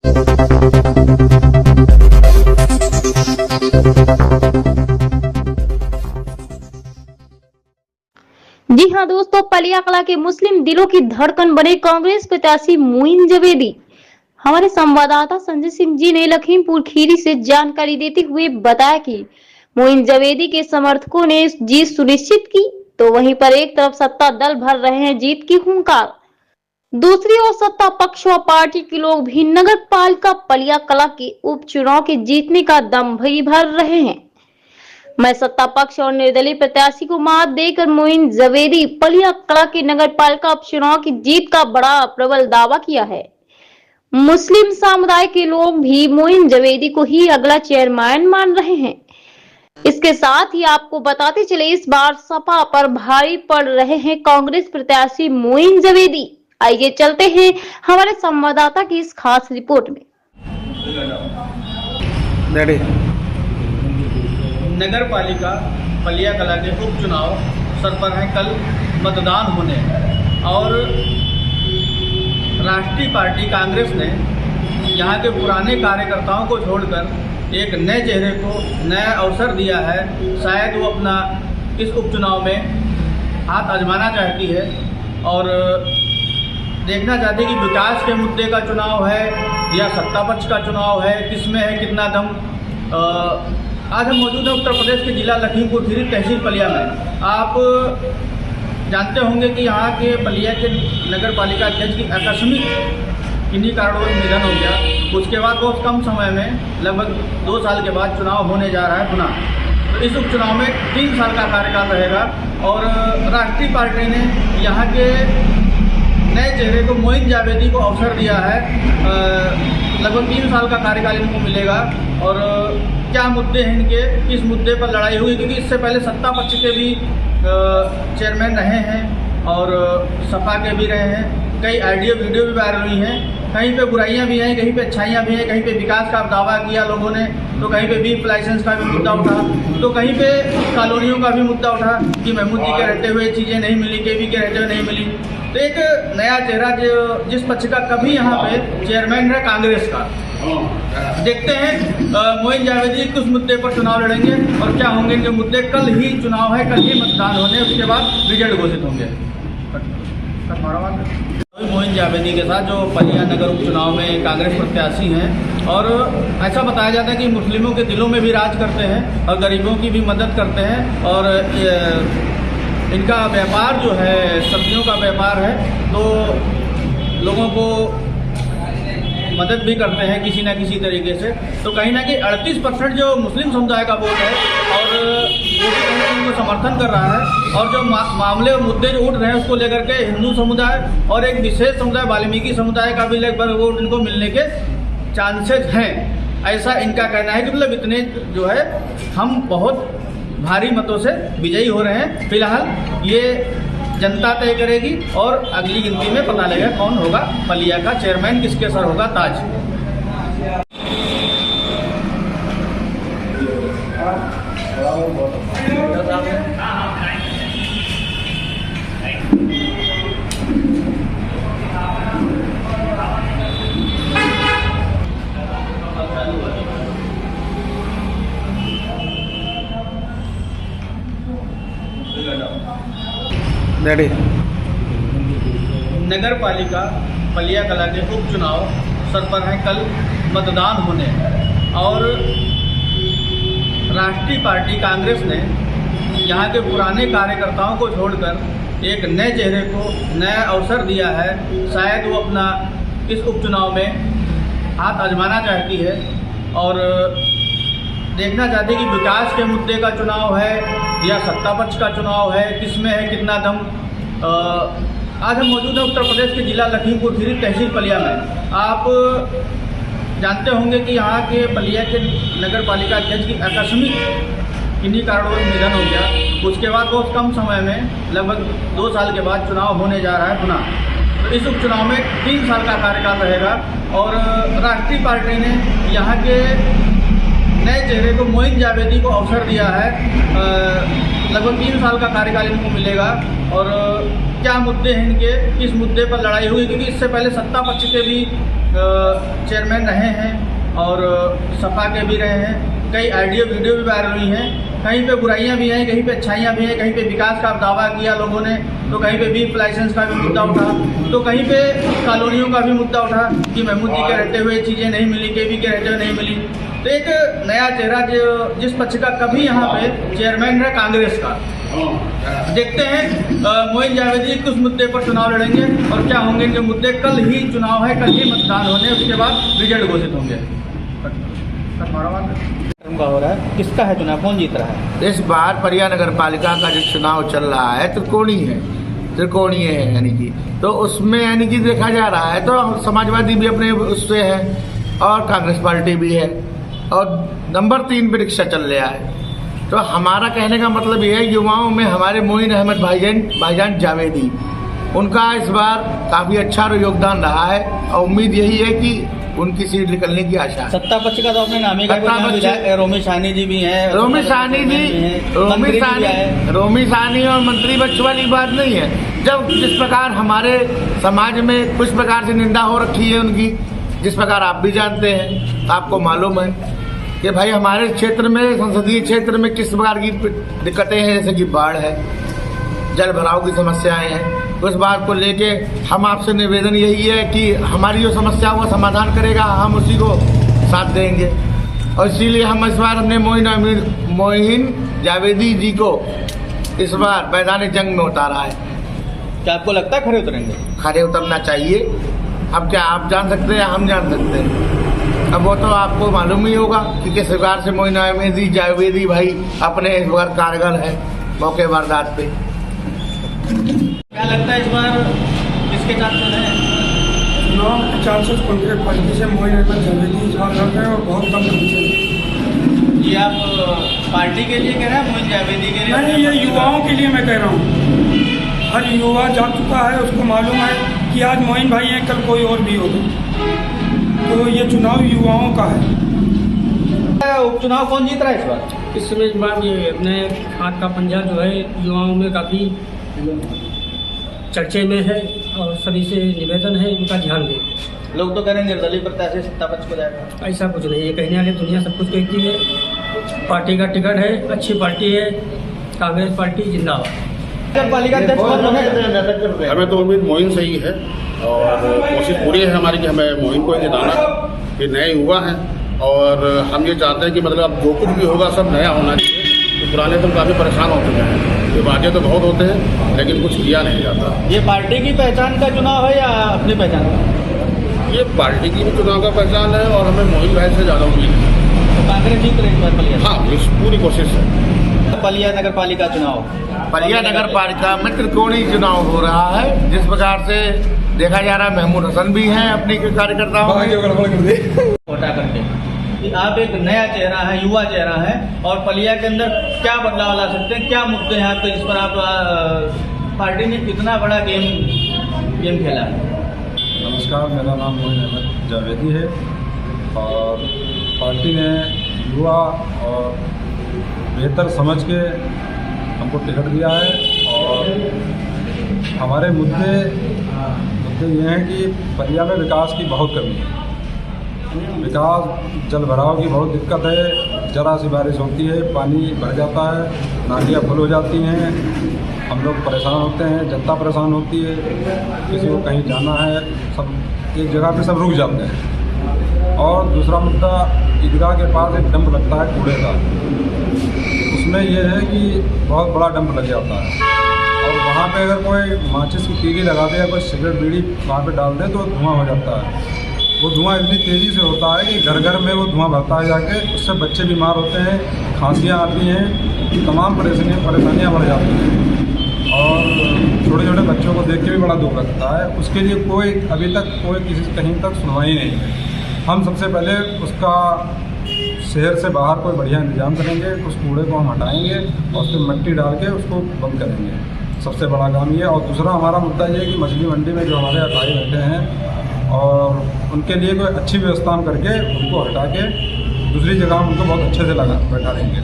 जी हां दोस्तों, पलियाकला के मुस्लिम दिलों की धड़कन बने कांग्रेस प्रत्याशी मोइन जवेदी। हमारे संवाददाता संजय सिंह जी ने लखीमपुर खीरी से जानकारी देते हुए बताया कि मोइन जवेदी के समर्थकों ने जीत सुनिश्चित की, तो वहीं पर एक तरफ सत्ता दल भर रहे हैं जीत की हुंकार, दूसरी ओर सत्ता पक्ष व पार्टी के लोग भी नगर पालिका पलियाकला के उपचुनाव के जीतने का दम भर रहे हैं। मैं सत्ता पक्ष और निर्दलीय प्रत्याशी को मात देकर मोइन जवेदी पलियाकला के नगर पालिका उपचुनाव की जीत का बड़ा प्रबल दावा किया है। मुस्लिम समुदाय के लोग भी मोइन जवेदी को ही अगला चेयरमैन मान रहे हैं। इसके साथ ही आपको बताते चले, इस बार सपा पर भारी पड़ रहे हैं कांग्रेस प्रत्याशी मोइन जवेदी। आइए चलते हैं हमारे संवाददाता की इस खास रिपोर्ट में। नगर पालिका पलियाकला के उपचुनाव सर पर है। कल मतदान होने और राष्ट्रीय पार्टी कांग्रेस ने यहाँ के पुराने कार्यकर्ताओं को छोड़कर एक नए चेहरे को नया अवसर दिया है। शायद वो अपना इस उपचुनाव में हाथ आजमाना चाहती है और देखना चाहती है कि विकास के मुद्दे का चुनाव है या सत्ता पक्ष का चुनाव है, किसमें है कितना दम। आज हम मौजूद हैं उत्तर प्रदेश के जिला लखीमपुर खीरी तहसील पलिया में। आप जानते होंगे कि यहाँ के पलिया के नगर पालिका अध्यक्ष की आकस्मिक किन्हीं कारणों से निधन हो गया। उसके बाद बहुत कम समय में लगभग 2 साल के बाद चुनाव होने जा रहा है पुनः। तो इस उपचुनाव में 3 साल का कार्यकाल रहेगा और राष्ट्रीय पार्टी ने यहाँ के नए चेहरे को मोइन जवेदी को अवसर दिया है। लगभग 3 साल का कार्यकाल इनको मिलेगा और क्या मुद्दे हैं इनके, किस मुद्दे पर लड़ाई हुई, क्योंकि इससे पहले सत्ता पक्ष के भी चेयरमैन रहे हैं और सपा के भी रहे हैं। कई ऑडियो वीडियो भी वायरल हुई हैं। कहीं पे बुराइयां भी हैं, कहीं पे अच्छाइयां भी हैं। कहीं पे विकास का दावा किया लोगों ने, तो कहीं पे बीफ लाइसेंस का भी मुद्दा उठा, तो कहीं पे कॉलोनियों का भी मुद्दा उठा कि महमूद जी के रहते हुए चीज़ें नहीं मिली, केवी के रहते हुए नहीं मिली। तो एक नया चेहरा जो जिस पक्ष का कभी यहाँ पे चेयरमैन रहा कांग्रेस का, देखते हैं मोइन जवेदी किस मुद्दे पर चुनाव लड़ेंगे और क्या होंगे इनके मुद्दे। कल ही चुनाव है, कल ही मतदान होने, उसके बाद रिजल्ट घोषित होंगे। मोइन जवेदी के साथ जो पलिया नगर उपचुनाव में कांग्रेस प्रत्याशी हैं और ऐसा बताया जाता है कि मुस्लिमों के दिलों में भी राज करते हैं और गरीबों की भी मदद करते हैं और इनका व्यापार जो है सब्जियों का व्यापार है, तो लोगों को मदद भी करते हैं किसी न किसी तरीके से। तो कहीं ना कहीं 38% जो मुस्लिम समुदाय का वोट है और वो भी उनको समर्थन कर रहा है और जो मामले और मुद्दे जो उठ रहे हैं उसको लेकर के हिंदू समुदाय और एक विशेष समुदाय वाल्मीकि समुदाय का भी लगभग वोट इनको मिलने के चांसेस हैं। ऐसा इनका कहना है कि मतलब इतने जो है हम बहुत भारी मतों से विजयी हो रहे हैं। फिलहाल ये जनता तय करेगी और अगली गिनती में पता लगेगा कौन होगा पलिया का चेयरमैन, किसके सर होगा ताज। नगर पालिका पलियाकला के उपचुनाव सर पर है। कल मतदान होने और राष्ट्रीय पार्टी कांग्रेस ने यहाँ के पुराने कार्यकर्ताओं को छोड़कर एक नए चेहरे को नया अवसर दिया है। शायद वो अपना इस उपचुनाव में हाथ आजमाना चाहती है और देखना चाहती है कि विकास के मुद्दे का चुनाव है या सत्ता पक्ष का चुनाव है, किसमें है कितना दम। आज हम मौजूद हैं उत्तर प्रदेश के जिला लखीमपुर खीरी तहसील पलिया में। आप जानते होंगे कि यहाँ के पलिया के नगर पालिका अध्यक्ष की आकस्मिक किन्हीं कारणों से निधन हो गया। उसके बाद बहुत कम समय में लगभग 2 साल के बाद चुनाव होने जा रहा है पुनः। तो इस उपचुनाव में 3 साल का कार्यकाल रहेगा और राष्ट्रीय पार्टी ने यहाँ के नए चेहरे को मोइन जवेदी को अवसर दिया है। लगभग 3 साल का कार्यकाल इनको मिलेगा और क्या मुद्दे हैं इनके, किस मुद्दे पर लड़ाई हुई, क्योंकि इससे पहले सत्ता पक्ष के भी चेयरमैन रहे हैं और सपा के भी रहे हैं। कई ऑडियो वीडियो भी वायरल हुई हैं। कहीं पे बुराइयां भी हैं, कहीं पे अच्छाइयां भी हैं। कहीं पे विकास का दावा किया लोगों ने, तो कहीं पे बीफ लाइसेंस का भी मुद्दा उठा, तो कहीं पे कॉलोनियों का भी मुद्दा उठा कि महमूद जी के रहते हुए चीज़ें नहीं मिली, केवी के रहते हुए नहीं मिली। तो एक नया चेहरा जो जिस पक्ष का कभी यहाँ पे चेयरमैन रहा कांग्रेस का, देखते हैं मोइन जावेदी किस मुद्दे पर चुनाव लड़ेंगे और क्या होंगे इनके मुद्दे। कल ही चुनाव है, कल ही मतदान होने, उसके बाद रिजल्ट घोषित होंगे। का हो रहा है, किसका है चुनाव, कौन जीत रहा है? इस बार परिया नगर पालिका का जो चुनाव चल रहा है त्रिकोणीय है यानी कि, तो उसमें यानी कि देखा जा रहा है तो समाजवादी भी अपने उससे है और कांग्रेस पार्टी भी है और नंबर 3 पे रिक्शा चल रहा है। तो हमारा कहने का मतलब ये है, युवाओं में हमारे मोइन अहमद भाईजान जावेदी, उनका इस बार काफ़ी अच्छा योगदान रहा है और उम्मीद यही है कि उनकी सीट निकलने की आशा है। सत्ता पक्ष का तो आपने नाम ही रोमी साहनी जी भी हैं, रोमी साहनी और मंत्री बच्चों वाली बात नहीं है। जब जिस प्रकार हमारे समाज में कुछ प्रकार से निंदा हो रखी है उनकी, जिस प्रकार आप भी जानते हैं, आपको मालूम है कि भाई हमारे क्षेत्र में, संसदीय क्षेत्र में किस प्रकार की दिक्कतें हैं, जैसे कि बाढ़ है, जल भराव की समस्याएं हैं। उस बात को लेके हम आपसे निवेदन यही है कि हमारी जो समस्याओं का समाधान करेगा हम उसी को साथ देंगे और इसीलिए हम इस बार हमने मोइन जावेदी जी को इस बार मैदान जंग में उतारा है। क्या आपको लगता है खड़े उतरेंगे? खड़े उतरना चाहिए। अब क्या आप जान सकते हैं, हम जान सकते हैं, अब वो तो आपको मालूम ही होगा कि किस प्रकार से मोइन जावेदी भाई अपने इस बार कारगर है मौके वारदात पे। क्या लगता है इस बार किसके चांसेस हैं? चुनाव के चांसेस कांग्रेस पार्टी से मोइन अहमद जावेदी इस बार लड़ रहे हैं और बहुत कम नतीजे। ये आप पार्टी के लिए कह रहे हैं, मोइन जावेदी के लिए? नहीं, ये युवाओं के लिए मैं कह रहा हूँ। हर युवा जा चुका है, उसको मालूम है कि आज मोइन भाई हैं, कल कोई और भी होगा। तो ये चुनाव युवाओं का है। उपचुनाव कौन जीत रहा है इस बार? इस समय इस बार ये अपने हाथ का पंजा जो है युवाओं में काफ़ी चर्चे में है और सभी से निवेदन है इनका ध्यान दें। लोग तो कह रहे हैं निर्दलीय प्रत्याशी सत्ता पक्ष को जाएगा। ऐसा कुछ नहीं है, कहने वाली दुनिया सब कुछ कहती है। पार्टी का टिकट है, अच्छी पार्टी है, कांग्रेस पार्टी जिंदाबाद। पालिका अध्यक्ष हमें तो उम्मीद मोइन से ही है और कोशिश पूरी है हमारी कि हमें मोइन को ही जिताना। ये नए युवा हैं और हम ये चाहते हैं कि मतलब अब जो कुछ भी होगा सब नया होना चाहिए। तो पुराने तो काफ़ी परेशान हो चुके हैं, ये वादे तो बहुत होते हैं लेकिन कुछ किया नहीं जाता। ये पार्टी की पहचान का चुनाव है या अपनी पहचान का? ये पार्टी की भी चुनाव का पहचान है और हमें मोइन भाई से ज़्यादा उम्मीद है। तो कांग्रेस जीत रही है पलिया? हाँ, इस पूरी कोशिश है। पलिया नगर पालिका चुनाव, पलिया नगर पालिका में त्रिकोणीय चुनाव हो रहा है। जिस प्रकार से देखा जा रहा है, महमूद हसन भी हैं अपने कार्यकर्ताओं छोटा करके कि आप एक नया चेहरा है, युवा चेहरा है और पलिया के अंदर क्या बदलाव ला सकते हैं, क्या मुद्दे हैं आपके जिस पर आप पार्टी ने कितना बड़ा गेम खेला है? नमस्कार, मेरा नाम मोइन अहमद जावेदी है और पार्टी ने युवा और बेहतर समझ के हमको टिकट दिया है और हमारे मुद्दे ये हैं कि पलिया में विकास की बहुत कमी है। विकास, जल भराव की बहुत दिक्कत है। जरा सी बारिश होती है, पानी भर जाता है, नालियाँ फुल हो जाती हैं, हम लोग परेशान होते हैं, जनता परेशान होती है। किसी को कहीं जाना है, सब एक जगह पे सब रुक जाते हैं। और दूसरा मुद्दा, ईदगाह के पास एक डंप लगता है कूड़े का। उसमें यह है कि बहुत बड़ा डंप लग जाता है और वहाँ पे अगर कोई माचिस की तीली लगा दे या कोई सिगरेट बीड़ी वहाँ पे डाल दे तो धुआं हो जाता है। वो धुआं इतनी तेज़ी से होता है कि घर घर में वो धुआं भरता है जाके, उससे बच्चे बीमार होते हैं, खांसियाँ आती हैं, तमाम परेशानियाँ बढ़ जाती हैं और छोटे छोटे बच्चों को देख के भी बड़ा दुख लगता है। उसके लिए कोई अभी तक कोई कहीं तक सुनवाई नहीं है। हम सबसे पहले उसका शहर से बाहर कोई बढ़िया इंतजाम करेंगे, उस कूड़े को हम हटाएंगे और उस पर मिट्टी डाल के उसको बंद करेंगे। सबसे बड़ा काम ये। और दूसरा हमारा मुद्दा ये है कि मछली मंडी में जो हमारे अखाड़े बैठे हैं और उनके लिए कोई अच्छी व्यवस्था हम करके उनको हटा के दूसरी जगह हम उनको बहुत अच्छे से बैठा देंगे।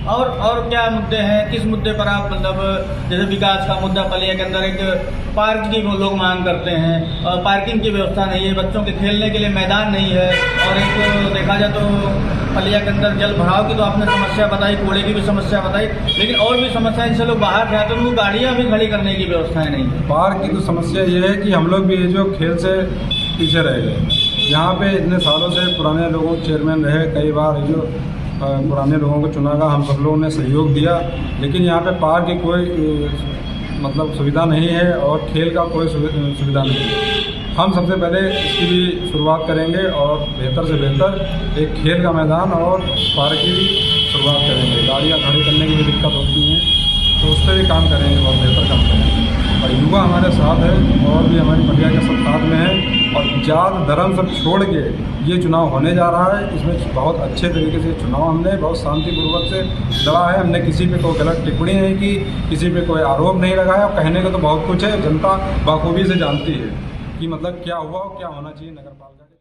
और क्या मुद्दे हैं, किस मुद्दे पर आप मतलब जैसे विकास का मुद्दा, पलिया के अंदर एक पार्क की वो लोग मांग करते हैं और पार्किंग की व्यवस्था नहीं है, बच्चों के खेलने के लिए मैदान नहीं है, और एक देखा जाए तो पलिया के अंदर जल भराव की तो आपने समस्या बताई, कूड़े की भी समस्या बताई, लेकिन और भी समस्याएं, जिससे लोग बाहर जाते हैं उनको गाड़ियाँ भी खड़ी करने की व्यवस्थाएँ नहीं है। पार्क की तो समस्या ये है कि हम लोग भी ये जो खेल से पीछे रह गए। यहाँ पे इतने सालों से पुराने लोगों के चेयरमैन रहे, कई बार जो पुराने लोगों को चुना गया, हम सब लोगों ने सहयोग दिया, लेकिन यहाँ पे पार्क की कोई मतलब सुविधा नहीं है और खेल का कोई सुविधा नहीं है। हम सबसे पहले इसकी भी शुरुआत करेंगे और बेहतर से बेहतर एक खेल का मैदान और पार्क की भी शुरुआत करेंगे। गाड़ियाँ खड़ी करने की भी दिक्कत होती हैं, तो उस पर भी काम करेंगे, बहुत बेहतर काम करेंगे। और युवा हमारे साथ है और भी हमारी पलिया के सब साथ में है, और जात धर्म सब छोड़ के ये चुनाव होने जा रहा है। इसमें बहुत अच्छे तरीके से चुनाव हमने बहुत शांतिपूर्वक से लड़ा है। हमने किसी पे कोई गलत टिप्पणी नहीं की, किसी पे कोई आरोप नहीं लगाया, और कहने को तो बहुत कुछ है, जनता बखूबी से जानती है कि मतलब क्या हुआ और क्या होना चाहिए नगर पालिका।